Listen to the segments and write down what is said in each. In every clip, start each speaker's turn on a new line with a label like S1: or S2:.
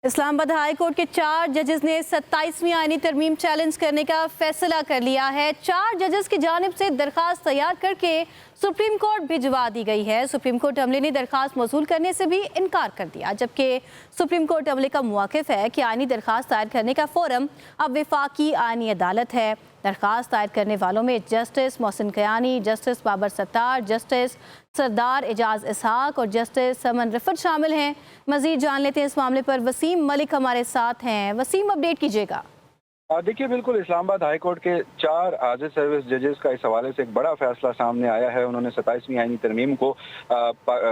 S1: Islamabad high court के 4 जजेस ने 27वीं आईनी तरमीम चैलेंज करने का फैसला कर लिया है। 4 जजेस की जानिब से दरखास्त तैयार करके सुप्रीम कोर्ट भिजवा दी गई है। सुप्रीम कोर्ट अमले ने दरखास्त मौसूल करने से भी इनकार कर दिया, जबकि सुप्रीम कोर्ट अमले का मौक़िफ़ है कि आईनी दरखास्त दायर करने का फोरम अब वफाकी आईनी अदालत है। दरखास्त दायर करने वालों में justice Mohsin Kayani, justice Babar Sattar, justice Sardar Ejaz Ishaq और जस्टिस समन रिफत शामिल हैं। मजीद जान लेते हैं इस मामले पर। वसीम मलिक हमारे साथ हैं। वसीम, अपडेट कीजिएगा।
S2: देखिए, बिल्कुल इस्लामाबाद हाई कोर्ट के 4 आज़िज़ सर्विस जजेस का इस हवाले से एक बड़ा फैसला सामने आया है। उन्होंने 27वीं आईनी तरमीम को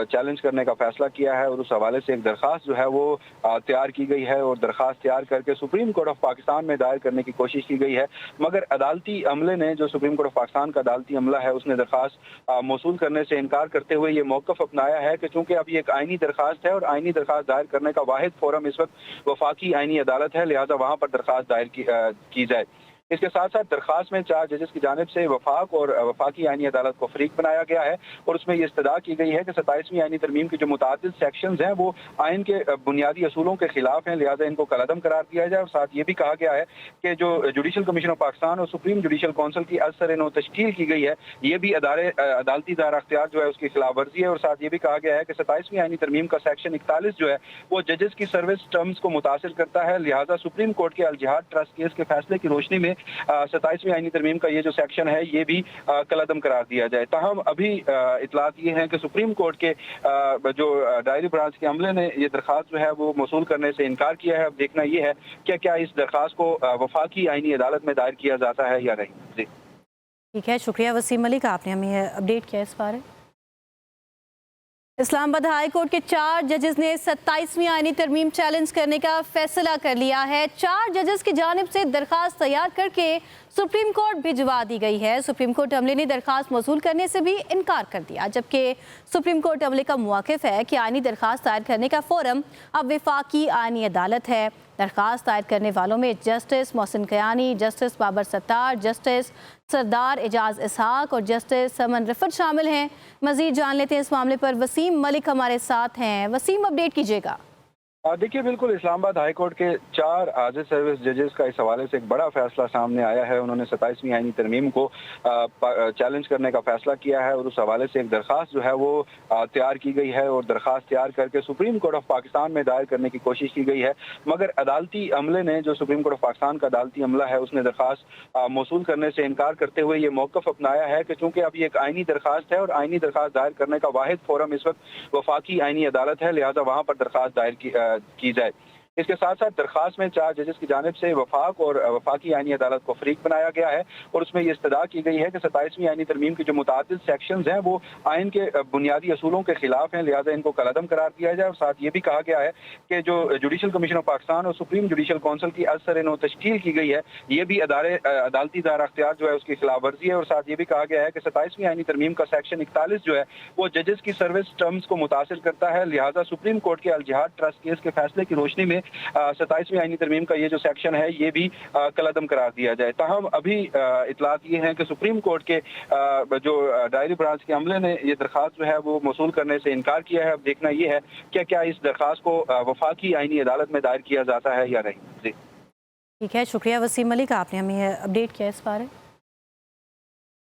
S2: चैलेंज करने का फैसला किया है और उस हवाले से एक दरखास्त जो है वो तैयार की गई है और दरखास्त तैयार करके सुप्रीम कोर्ट ऑफ पाकिस्तान में दायर करने की कोशिश की गई है। मगर अदालती अमले ने, जो सुप्रीम कोर्ट ऑफ पाकिस्तान का अदालती अमला है, उसने दरखास्त मौसूल करने से इनकार करते हुए ये मौक़िफ़ अपनाया है कि चूँकि अब ये एक आईनी दरखास्त है और आईनी दरखास्त दायर करने का वाहिद फोरम इस वक्त वफाकी आईनी अदालत है, लिहाजा वहाँ पर दरखास्त दायर की जाए। इसके साथ साथ दरखास्त में 4 जजेस की जानिब से वफाक और वफाकी आईनी अदालत को फरीक बनाया गया है और उसमें ये इस्तदा की गई है कि 27वीं आईनी तरमीम के जो मुतादिद सेक्शंस हैं वो आइन के बुनियादी असूलों के खिलाफ हैं, लिहाजा इनको कलअदम करार दिया जाए। और साथ ये भी कहा गया है कि जो जुडिशल कमीशन ऑफ पाकिस्तान और सुप्रीम जुडिशल काउंसिल की असर तश्कील की गई है, ये भी अदालती दायरा अख्तियार जो है उसकी खिलाफ वर्जी है। और साथ ये भी कहा गया है कि 27वीं आईनी तरमीम का सेक्शन 41 जो है वो जजेस की सर्विस टर्म्स को मुतासिर करता है, लिहाजा सुप्रीम कोर्ट के अल जिहाद ट्रस्ट केस के फैसले की रोशनी में 27वीं आईनी तरमीम का ये जो सेक्शन है ये भी कलअदम करार दिया जाए। ताहम अभी इतलात ये हैं कि सुप्रीम कोर्ट के जो डायरी ब्रांच के अमले ने ये दरखास्त जो है वो मौसूल करने से इनकार किया है। अब देखना ये है कि क्या इस दरखास्त को वफाकी आईनी अदालत में दायर किया जाता है या नहीं। जी
S1: ठीक है, शुक्रिया वसीम मलिक, आपने हमें अपडेट किया इस बारे। इस्लामाबाद हाई कोर्ट के 4 जजेस ने 27वीं आईनी तरमीम चैलेंज करने का फैसला कर लिया है। 4 जजेस की जानिब से दरखास्त तैयार करके सुप्रीम कोर्ट भिजवा दी गई है। सुप्रीम कोर्ट अमले ने दरखास्त मौसूल करने से भी इनकार कर दिया, जबकि सुप्रीम कोर्ट अमले का मौक़िफ़ है कि आईनी दरखास्त दायर करने का फोरम अब वफाकी आईनी अदालत है। दरखास्त दायर करने वालों में justice Mohsin Kayani, justice Babar Sattar, justice Sardar Ejaz Ishaq और जस्टिस समन रिफत शामिल हैं। मजीद जान लेते हैं इस मामले पर। वसीम मलिक हमारे साथ हैं। वसीम, अपडेट कीजिएगा।
S2: देखिए, बिल्कुल इस्लामाबाद हाई कोर्ट के 4 आज़िज़ सर्विस जजेस का इस हवाले से एक बड़ा फैसला सामने आया है। उन्होंने 27वीं आईनी तरमीम को चैलेंज करने का फैसला किया है और उस हवाले से एक दरखास्त जो है वो तैयार की गई है और दरखास्त तैयार करके सुप्रीम कोर्ट ऑफ पाकिस्तान में दायर करने की कोशिश की गई है। मगर अदालती अमले ने, जो सुप्रीम कोर्ट ऑफ पाकिस्तान का अदालती अमला है, उसने दरखास्त मौसूल करने से इनकार करते हुए ये मौक़िफ़ अपनाया है कि चूँकि अब ये एक आईनी दरखास्त है और आईनी दरखास्त दायर करने का वाहिद फोरम इस वक्त वफाकी आईनी अदालत है, लिहाजा वहाँ पर दरखास्त दायर की जाए। इसके साथ साथ दरखास्त में 4 जजेस की जानिब से वफाक और वफाकी आईनी अदालत को फरीक बनाया गया है और उसमें ये इस्तदा की गई है कि 27वीं आईनी तरमीम के जो मुतादिद सेक्शंस हैं वो आइन के बुनियादी असूलों के खिलाफ हैं, लिहाजा इनको कलअदम करार दिया जाए। और साथ ये भी कहा गया है कि जो जुडिशल कमीशन ऑफ पाकिस्तान और सुप्रीम जुडिशल काउंसिल की असर तश्कील की गई है, ये भी अदालती दायरा अख्तियार जो है उसकी खिलाफ वर्जी है। और साथ ये भी कहा गया है कि 27वीं आईनी तरमीम का सेक्शन 41 जो है वो जजेस की सर्विस टर्म्स को मुतासिर करता है, लिहाजा सुप्रीम कोर्ट के अल जिहाद ट्रस्ट केस के फैसले की रोशनी में 27वीं आईनी तरमीम का ये जो सेक्शन है ये भी कलअदम करार दिया जाए। ताहम अभी इतलात ये हैं कि सुप्रीम कोर्ट के जो डायरी ब्रांच के अमले ने ये दरखास्त जो है वो मौसूल करने से इनकार किया है। अब देखना ये है कि क्या इस दरखास्त को वफाकी आईनी अदालत में दायर किया जाता है या नहीं। जी
S1: ठीक है, शुक्रिया वसीम मलिक, आपने हमें अपडेट किया इस बारे।